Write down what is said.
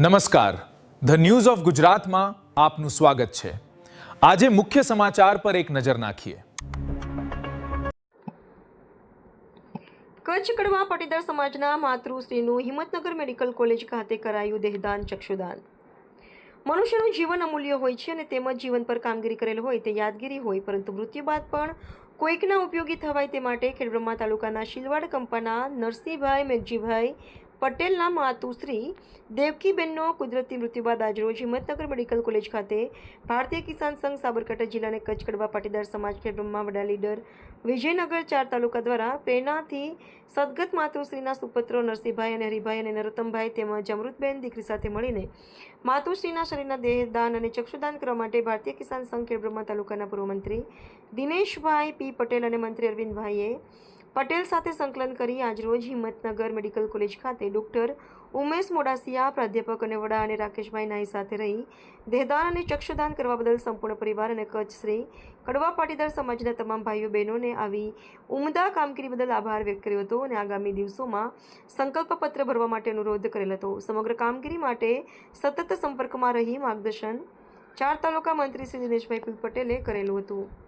નમસ્કાર, the news of ગુજરાતમાં આપનું સ્વાગત છે। આજે મુખ્ય સમાચાર પર એક નજર નાખીએ। કચ્છ કડવા પાટીદાર સમાજના માતૃશ્રીનું હિંમતનગર મેડિકલ કોલેજ ખાતે કરાયું દેહદાન ચક્ષુદાન। મનુષ્યનું જીવન અમૂલ્ય હોય છે અને તેમજ જીવન પર કામગીરી કરેલ હોય તે યાદગીરી હોય, પરંતુ મૃત્યુ બાદ પણ કોઈકના ઉપયોગી થવાય તે માટે ખેડબ્રહ્મા તાલુકાના શિલવાડ કંપાના નરસિંહભાઈ મેઘજીભાઈ પટેલના માતુશ્રી દેવકીબેનનો કુદરતી મૃત્યુ બાદ આજરોજ હિંમતનગર મેડિકલ કોલેજ ખાતે ભારતીય કિસાન સંઘ સાબરકાંઠા જિલ્લા અને કચ્છ કડવા પાટીદાર સમાજ ખેડબ્રહ્મા વડા લીડર વિજયનગર 4 તાલુકા દ્વારા પ્રેરણાથી સદગત માતુશ્રીના સુપુત્રો નરસિંહભાઈ અને હરિભાઈ અને નરોત્તમભાઈ તેમજ અમૃતબેન દીકરી સાથે મળીને માતુશ્રીના શરીરના દેહદાન અને ચક્ષુદાન કરવા માટે ભારતીય કિસાન સંઘ ખેડબ્રહ્મા તાલુકાના પૂર્વ મંત્રી દિનેશભાઈ પી પટેલ અને મંત્રી અરવિંદભાઈએ પટેલ સાથે સંકલન કરી આજરોજ હિંમતનગર મેડિકલ કોલેજ ખાતે ડોક્ટર ઉમેશ મોડાસિયા પ્રાધ્યાપક અને વડા અને રાકેશભાઈ નાઈ સાથે રહી દેહદાન અને ચક્ષુદાન કરવા બદલ સંપૂર્ણ પરિવાર અને કચ્છ શ્રી કડવા પાટીદાર સમાજના તમામ ભાઈઓ બહેનોને આવી ઉમદા કામગીરી બદલ આભાર વ્યક્ત કર્યો હતો અને આગામી દિવસોમાં સંકલ્પ પત્ર ભરવા માટે અનુરોધ કરેલ હતો। સમગ્ર કામગીરી માટે સતત સંપર્કમાં રહી માર્ગદર્શન 4 તાલુકા મંત્રી શ્રી દિનેશભાઈ પી પટેલે કરેલું હતું।